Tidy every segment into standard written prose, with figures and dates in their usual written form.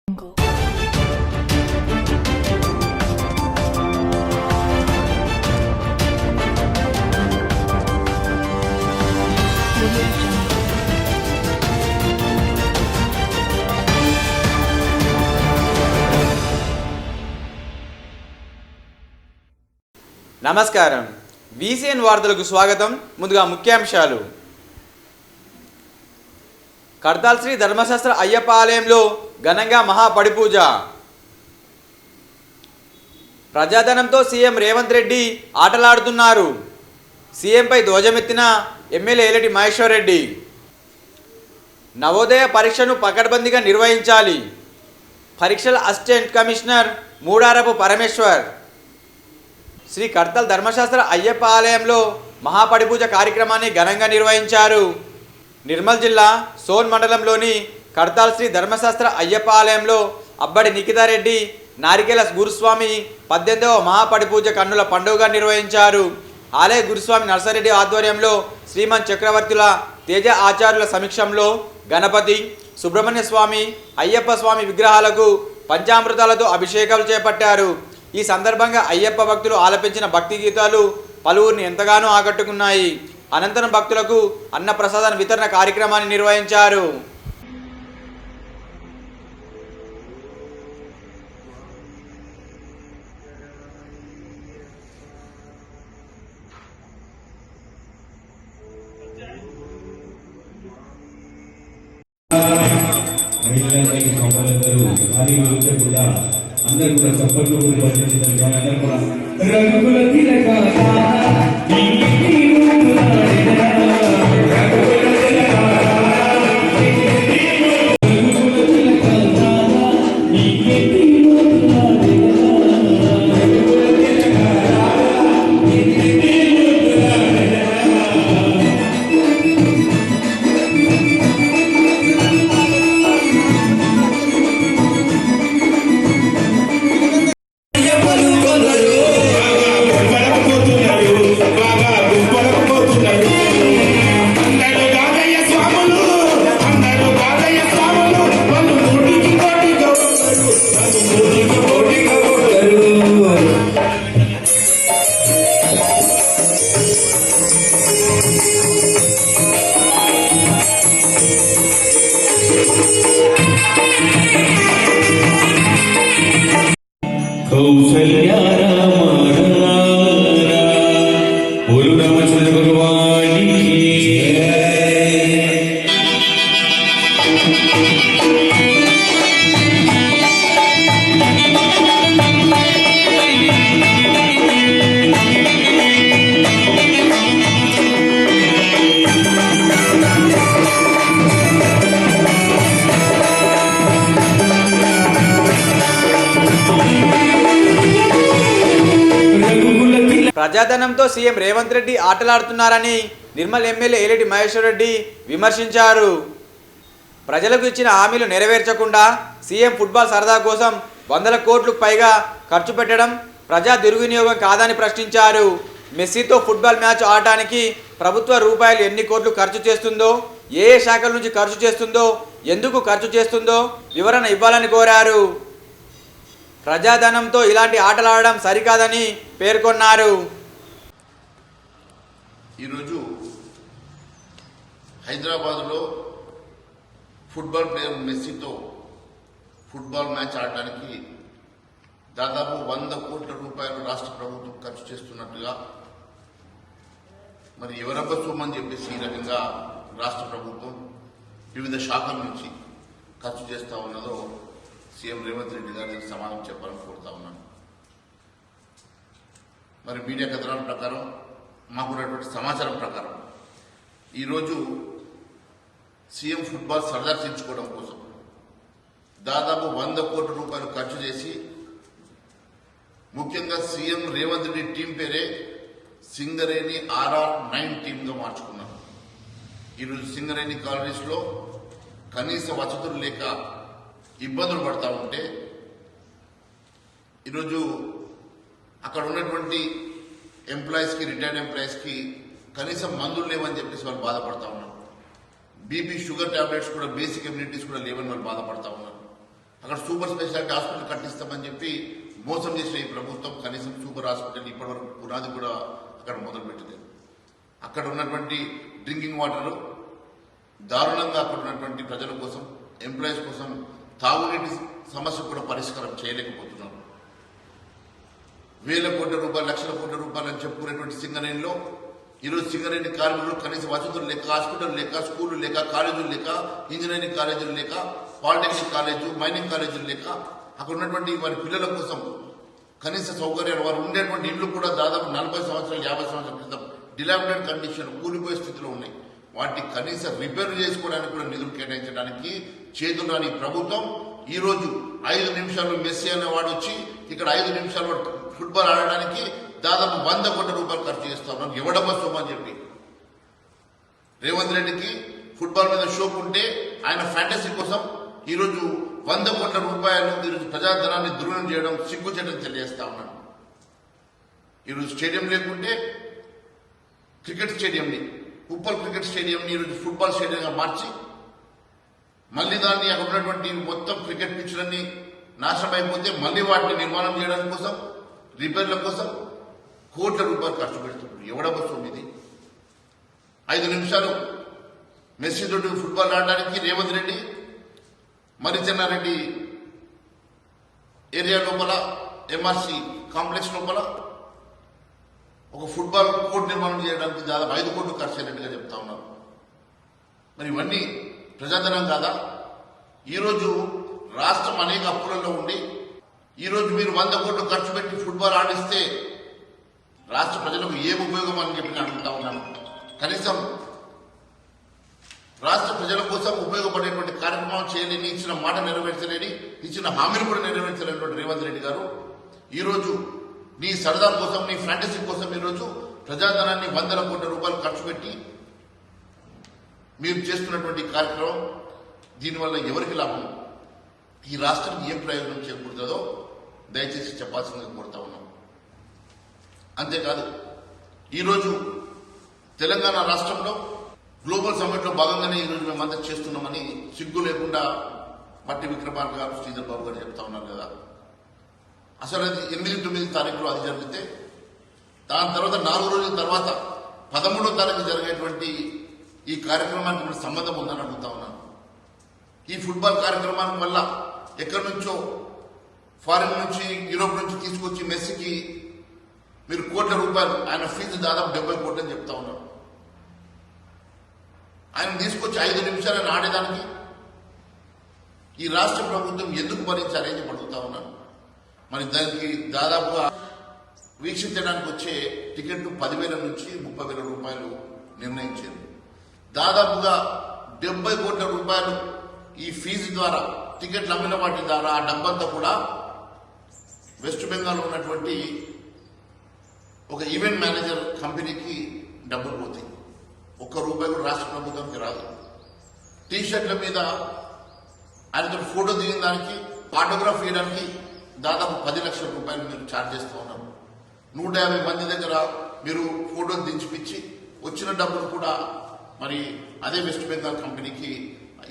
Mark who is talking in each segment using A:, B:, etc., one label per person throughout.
A: నమస్కారం. VCN వార్తలకు స్వాగతం. ముందుగా ముఖ్యాంశాలు. కడతాల్ శ్రీ ధర్మశాస్త్ర అయ్యప్ప ఆలయంలో ఘనంగా మహాపడిపూజ. ప్రజాధనంతో సీఎం రేవంత్ రెడ్డి ఆటలాడుతున్నారు. సీఎంపై ధ్వజమెత్తిన ఎమ్మెల్యే ఏలటి మహేశ్వర్ రెడ్డి. నవోదయ పరీక్షను పకడ్బందీగా నిర్వహించాలి. పరీక్షల అసిస్టెంట్ కమిషనర్ మూడారపు పరమేశ్వర్. శ్రీ కడతాల్ ధర్మశాస్త్ర అయ్యప్ప ఆలయంలో మహాపడిపూజ కార్యక్రమాన్ని ఘనంగా నిర్వహించారు. నిర్మల్ జిల్లా సోన్ మండలంలోని కడతాల్ శ్రీ ధర్మశాస్త్ర అయ్యప్ప ఆలయంలో అబ్బడి నిఖితారెడ్డి నారికేల గురుస్వామి 18వ మహాపడిపూజ కన్నుల పండుగగా నిర్వహించారు. ఆలయ గురుస్వామి నర్సారెడ్డి ఆధ్వర్యంలో శ్రీమన్ చక్రవర్తుల తేజ ఆచార్యుల సమక్షంలో గణపతి, సుబ్రహ్మణ్య స్వామి, అయ్యప్ప స్వామి విగ్రహాలకు పంచామృతాలతో అభిషేకాలు చేపట్టారు. ఈ సందర్భంగా అయ్యప్ప భక్తులు ఆలపించిన భక్తి గీతాలు పలువురిని ఎంతగానో ఆకట్టుకున్నాయి. అనంతరం భక్తులకు అన్నప్రసాద వితరణ కార్యక్రమాన్ని నిర్వహించారు.
B: అందరూ కూడా సపోర్ట్లు కూడా
A: ప్రజాధనంతో సీఎం రేవంత్ రెడ్డి ఆటలాడుతున్నారని నిర్మల్ ఎమ్మెల్యే ఏలటి మహేశ్వర్ రెడ్డి విమర్శించారు. ప్రజలకు ఇచ్చిన హామీలు నెరవేర్చకుండా సీఎం ఫుట్బాల్ సరదా కోసం 100 కోట్లకు పైగా ఖర్చు పెట్టడం ప్రజా దుర్వినియోగం కాదని ప్రశ్నించారు. మెస్సీతో ఫుట్బాల్ మ్యాచ్ ఆడటానికి ప్రభుత్వ రూపాయలు ఎన్ని కోట్లు ఖర్చు చేస్తుందో, ఏ శాఖల నుంచి ఖర్చు చేస్తుందో, ఎందుకు ఖర్చు చేస్తుందో వివరణ ఇవ్వాలని కోరారు. ప్రజాధనంతో ఇలాంటి ఆటలాడడం సరికాదని పేర్కొన్నారు.
C: ఈరోజు హైదరాబాద్లో ఫుట్బాల్ ప్లేయర్ మెస్సీతో ఫుట్బాల్ మ్యాచ్ ఆడటానికి దాదాపు 100 కోట్ల రూపాయలు రాష్ట్ర ప్రభుత్వం ఖర్చు చేస్తున్నట్టుగా, మరి ఎవరబ్బ సొమ్మని చెప్పేసి ఈ రకంగా రాష్ట్ర ప్రభుత్వం వివిధ శాఖల నుంచి ఖర్చు చేస్తూ ఉన్నదో సీఎం రేవంత్ రెడ్డి గారికి సమాధానం చెప్పాలని కోరుతా ఉన్నాను. మరి మీడియా కథనాల ప్రకారం మాకున్నటువంటి సమాచారం ప్రకారం ఈరోజు సీఎం ఫుట్బాల్ సరదా తీర్చుకోవడం కోసం దాదాపు 100 కోట్ల రూపాయలు ఖర్చు చేసి, ముఖ్యంగా సీఎం రేవంత్ రెడ్డి టీం పేరే సింగరేణి RR9 టీంగా మార్చుకున్నారు. ఈరోజు సింగరేణి కాలనీస్లో కనీస వసతులు లేక ఇబ్బందులు పడతా ఉంటే, ఈరోజు అక్కడ ఉన్నటువంటి ఎంప్లాయీస్కి, రిటైర్డ్ ఎంప్లాయీస్కి కనీసం మందులు లేవని చెప్పేసి వాళ్ళు బాధపడతా ఉన్నారు. బీపీ, షుగర్ టాబ్లెట్స్ కూడా, బేసిక్ ఇమ్యూనిటీస్ కూడా లేవని వాళ్ళు బాధపడతా ఉన్నారు. అక్కడ సూపర్ స్పెషాలిటీ హాస్పిటల్ కట్టిస్తామని చెప్పి మోసం చేసిన ఈ ప్రభుత్వం కనీసం సూపర్ హాస్పిటల్ ఇప్పటివరకు పునాది కూడా అక్కడ మొదలుపెట్టలేదు. అక్కడ ఉన్నటువంటి డ్రింకింగ్ వాటర్ దారుణంగా అక్కడ ఉన్నటువంటి ప్రజల కోసం, ఎంప్లాయీస్ కోసం తాగునీటి సమస్య కూడా పరిష్కారం చేయలేకపోతున్నారు. వేల కోట్ల రూపాయలు, లక్షల కోట్ల రూపాయలు అని చెప్పుకునేటువంటి సింగరేణిలో ఈరోజు సింగరేణి కార్మికులు కనీస వసతులు లేక, హాస్పిటల్ లేక, స్కూళ్ళు లేక, కాలేజీలు లేక, ఇంజనీరింగ్ కాలేజీలు లేక, పాలిటెక్నిక్ కాలేజు, మైనింగ్ కాలేజీలు లేక, అక్కడ ఉన్నటువంటి వారి పిల్లల కోసం కనీస సౌకర్యాలు, వారు ఉండేటువంటి ఇళ్లు కూడా దాదాపు 40 సంవత్సరాలు 50 సంవత్సరాల క్రితం డిలామినేట్ కండిషన్, కూలిపోయే స్థితిలో ఉన్నాయి. వాటి కనీస రిపేర్ చేసుకోవడానికి కూడా నిధులు కేటాయించడానికి చేతులు రాని ప్రభుత్వం ఈ రోజు 5 నిమిషాలు మెస్సీ అనేవాడు వచ్చి ఇక్కడ 5 నిమిషాలు ఫుట్బాల్ ఆడడానికి దాదాపు 100 కోట్ల రూపాయలు ఖర్చు చేస్తా ఉన్నాం. ఎవడమ్మ సొమ్ము అని చెప్పి రేవంత్ రెడ్డికి ఫుట్బాల్ మీద షోక్ ఉంటే ఆయన ఫ్యాంటసీ కోసం ఈరోజు 100 కోట్ల రూపాయలు ఈరోజు ప్రజాధనాన్ని దుర్వినియోగం చేయడం సిగ్గుచేటని తెలియజేస్తా ఉన్నాను. ఈరోజు స్టేడియం లేకుంటే క్రికెట్ స్టేడియంని, ఉప్పల్ క్రికెట్ స్టేడియంని ఈరోజు ఫుట్బాల్ స్టేడియంగా మార్చి మళ్ళీ దాన్ని అక్కడ ఉన్నటువంటి మొత్తం క్రికెట్ పిచ్లన్నీ నాశనం అయిపోతే మళ్ళీ వాటిని నిర్మాణం చేయడానికి కోసం, రిపేర్ల కోసం కోట్ల రూపాయలు ఖర్చు పెడుతున్నారు. ఎవడబ్బ సొమ్ము ఇది? 5 నిమిషాలు మెస్సీ తోటి ఫుట్బాల్ ఆడడానికి రేవంత్ రెడ్డి మరిచెన్నారెడ్డి ఏరియా లోపల, ఎంఆర్సి కాంప్లెక్స్ లోపల ఒక ఫుట్బాల్ కోర్టు నిర్మాణం చేయడానికి దాదాపు 5 కోట్లు ఖర్చు అయినట్టుగా చెప్తా ఉన్నారు. మరి ఇవన్నీ ప్రజాధనం కాదా? ఈరోజు రాష్ట్రం అనేక అప్పులలో ఉండి ఈరోజు మీరు 100 కోట్లు ఖర్చు పెట్టి ఫుట్బాల్ ఆడిస్తే రాష్ట్ర ప్రజలకు ఏం ఉపయోగం అని చెప్పి అడుగుతా ఉన్నాను. కనీసం రాష్ట్ర ప్రజల కోసం ఉపయోగపడేటువంటి కార్యక్రమం చేయలేని, ఇచ్చిన మాట నెరవేర్చలేని, ఇచ్చిన హామీలు కూడా నెరవేర్చలేనటువంటి రేవంత్ రెడ్డి గారు ఈరోజు నీ సరదా కోసం, నీ ఫ్యాంటసీ కోసం ఈరోజు ప్రజాధనాన్ని 100 కోట్ల రూపాయలు ఖర్చు పెట్టి మీరు చేస్తున్నటువంటి కార్యక్రమం దీనివల్ల ఎవరికి లాభం, ఈ రాష్ట్రానికి ఏం ప్రయోజనం చేకూరుతుందో దయచేసి చెప్పాల్సిందిగా కోరుతా ఉన్నాం. అంతేకాదు ఈరోజు తెలంగాణ రాష్ట్రంలో గ్లోబల్ సమ్మిట్ లో భాగంగానే ఈరోజు మేమంతా చేస్తున్నామని సిగ్గు లేకుండా మట్టి విక్రమార్క గారు, శ్రీధర్ బాబు గారు చెప్తా ఉన్నారు కదా. అసలు అది 8-9 తారీఖులో అది జరిగితే దాని తర్వాత 4 రోజుల తర్వాత 13వ తారీఖు జరిగేటువంటి ఈ కార్యక్రమానికి మన సంబంధం ఉందని అడుగుతా ఉన్నాను. ఈ ఫుట్బాల్ కార్యక్రమానికి వల్ల ఎక్కడి నుంచో ఫారిన్ నుంచి, యూరోప్ నుంచి తీసుకొచ్చి మెస్సీకి మీరు కోట్ల రూపాయలు, ఆయన ఫీజు దాదాపు 70 కోట్లు అని చెప్తా ఉన్నారు. ఆయన తీసుకొచ్చి 5 నిమిషాలను ఆడేదానికి ఈ రాష్ట్ర ప్రభుత్వం ఎందుకు భరించాలి అని అడుగుతా ఉన్నాను. మరి దానికి దాదాపుగా వీక్షించడానికి వచ్చే టికెట్ 10,000 నుంచి 30,000 రూపాయలు నిర్ణయించారు. దాదాపుగా 70 కోట్ల రూపాయలు ఈ ఫీజు ద్వారా, టికెట్లు అమ్మిన వాటి ద్వారా ఆ డబ్బంతా కూడా వెస్ట్ బెంగాల్ ఉన్నటువంటి ఒక ఈవెంట్ మేనేజర్ కంపెనీకి డబ్బులు పోతాయి. 1 రూపాయి కూడా రాష్ట్ర ప్రభుత్వానికి రాదు. టీషర్ట్ల మీద ఆయనతో ఫోటో దిగిన దానికి, ఆటోగ్రాఫ్ ఇవ్వడానికి దాదాపు 10 లక్షల రూపాయలు మీరు ఛార్జ్ చేస్తూ ఉన్నారు. 150 మంది దగ్గర మీరు ఫోటోలు దించిపించి వచ్చిన డబ్బులు కూడా మరి అదే వెస్ట్ బెంగాల్ కంపెనీకి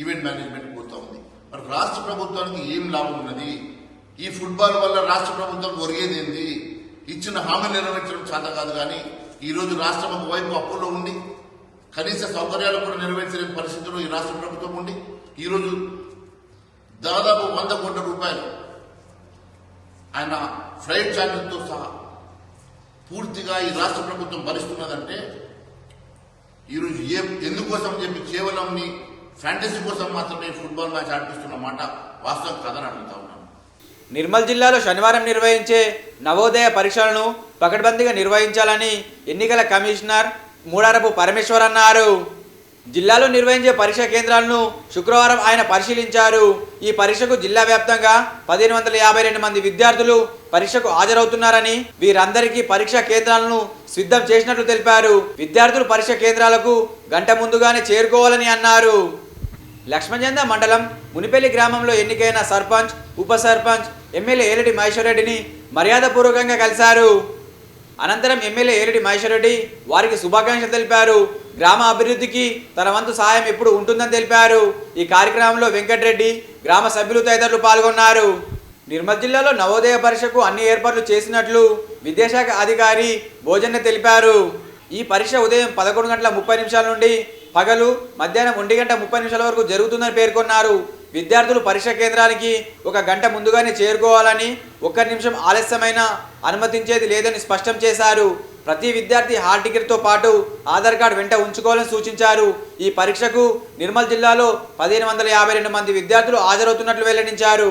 C: ఈవెంట్ మేనేజ్మెంట్ పోతా ఉంది. మరి రాష్ట్ర ప్రభుత్వానికి ఏం లాభం ఉన్నది? ఈ ఫుట్బాల్ వల్ల రాష్ట్ర ప్రభుత్వం ఒరిగేది ఏంది? ఇచ్చిన హామీ నెరవేర్చడం చేత కాదు. కానీ ఈరోజు రాష్ట్రం ఒకవైపు అప్పుల్లో ఉండి కనీస సౌకర్యాలు కూడా నెరవేర్చలేని పరిస్థితుల్లో ఈ రాష్ట్ర ప్రభుత్వం ఉండి ఈరోజు దాదాపు 100 కోట్ల రూపాయలు ఆయన ఫ్లైట్ ఛార్జీలతో సహా పూర్తిగా ఈ రాష్ట్ర ప్రభుత్వం భరిస్తున్నదంటే ఈరోజు ఎందుకోసం చెప్పి కేవలం నీ ఫ్యాంటసీ కోసం మాత్రమే ఫుట్బాల్ మ్యాచ్ ఆడిపిస్తున్న మాట వాస్తవం కాదని అడుగుతా ఉన్నాను.
A: నిర్మల్ జిల్లాలో శనివారం నిర్వహించే నవోదయ పరీక్షలను పకడ్బందీగా నిర్వహించాలని ఎన్నికల కమిషనర్ మూడారపు పరమేశ్వర్ అన్నారు. జిల్లాలో నిర్వహించే పరీక్షా కేంద్రాలను శుక్రవారం ఆయన పరిశీలించారు. ఈ పరీక్షకు జిల్లా వ్యాప్తంగా 1552 మంది విద్యార్థులు పరీక్షకు హాజరవుతున్నారని, వీరందరికీ పరీక్షా కేంద్రాలను సిద్ధం చేసినట్లు తెలిపారు. విద్యార్థులు పరీక్ష కేంద్రాలకు గంట ముందుగానే చేరుకోవాలని అన్నారు. లక్ష్మణచంద మండలం మునిపల్లి గ్రామంలో ఎన్నికైన సర్పంచ్, ఉప సర్పంచ్, ఎమ్మెల్యే ఏలటి మహేశ్వరరెడ్డిని మర్యాదపూర్వకంగా కలిశారు. అనంతరం ఎమ్మెల్యే ఏలటి మహేశ్వరరెడ్డి వారికి శుభాకాంక్షలు తెలిపారు. గ్రామ అభివృద్ధికి తన వంతు సాయం ఎప్పుడు ఉంటుందని తెలిపారు. ఈ కార్యక్రమంలో వెంకటరెడ్డి, గ్రామ సభ్యులు తదితరులు పాల్గొన్నారు. నిర్మల్ జిల్లాలో నవోదయ పరీక్షకు అన్ని ఏర్పాట్లు చేసినట్లు విద్యాశాఖ అధికారి భోజన్న తెలిపారు. ఈ పరీక్ష ఉదయం 11:30 నుండి పగలు మధ్యాహ్నం 1:30 వరకు జరుగుతుందని పేర్కొన్నారు. విద్యార్థులు పరీక్ష కేంద్రానికి 1 గంట ముందుగానే చేరుకోవాలని, 1 నిమిషం ఆలస్యమైన అనుమతించేది లేదని స్పష్టం చేశారు. ప్రతి విద్యార్థి హాల్ టికెట్తో పాటు ఆధార్ కార్డు వెంట ఉంచుకోవాలని సూచించారు. ఈ పరీక్షకు నిర్మల్ జిల్లాలో 1552 మంది విద్యార్థులు హాజరవుతున్నట్లు వెల్లడించారు.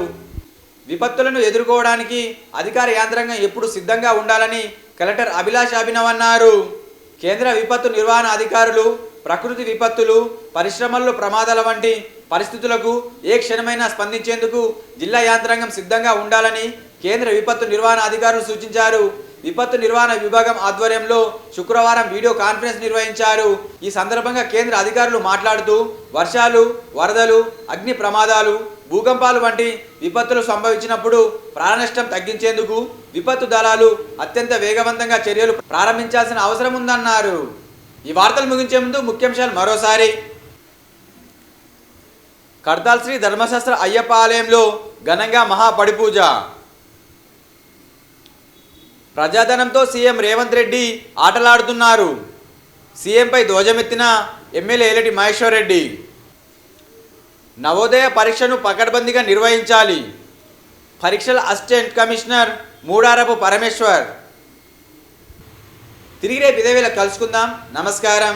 A: విపత్తులను ఎదుర్కోవడానికి అధికార యంత్రాంగం ఎప్పుడు సిద్ధంగా ఉండాలని కలెక్టర్ అభిలాష్ అభినవ్ అన్నారు. కేంద్ర విపత్తు నిర్వహణ అధికారులు ప్రకృతి విపత్తులు, పరిశ్రమల్లో ప్రమాదాల వంటి పరిస్థితులకు ఏ క్షణమైనా స్పందించేందుకు జిల్లా యంత్రాంగం సిద్ధంగా ఉండాలని కేంద్ర విపత్తు నిర్వహణ అధికారులు సూచించారు. విపత్తు నిర్వహణ విభాగం ఆధ్వర్యంలో శుక్రవారం వీడియో కాన్ఫరెన్స్ నిర్వహించారు. ఈ సందర్భంగా కేంద్ర అధికారులు మాట్లాడుతూ వర్షాలు, వరదలు, అగ్ని ప్రమాదాలు, భూకంపాలు వంటి విపత్తులు సంభవించినప్పుడు ప్రాణనష్టం తగ్గించేందుకు విపత్తు దళాలు అత్యంత వేగవంతంగా చర్యలు ప్రారంభించాల్సిన అవసరం ఉందన్నారు. ఈ వార్తలు ముగించే ముందు ముఖ్యాంశాలు మరోసారి. కర్తాల్ శ్రీ ధర్మశాస్త్ర అయ్యప్ప ఆలయంలో ఘనంగా మహాపడిపూజ. ప్రజాధనంతో సీఎం రేవంత్ రెడ్డి ఆటలాడుతున్నారు. సీఎంపై ధ్వజమెత్తిన ఎమ్మెల్యే ఏలటి మహేశ్వర్ రెడ్డి. నవోదయ పరీక్షను పకడ్బందీగా నిర్వహించాలి. పరీక్షల అసిస్టెంట్ కమిషనర్ మూడారపు పరమేశ్వర్. తిరిగి రేపు ఇదే వేళ కలుసుకుందాం. నమస్కారం.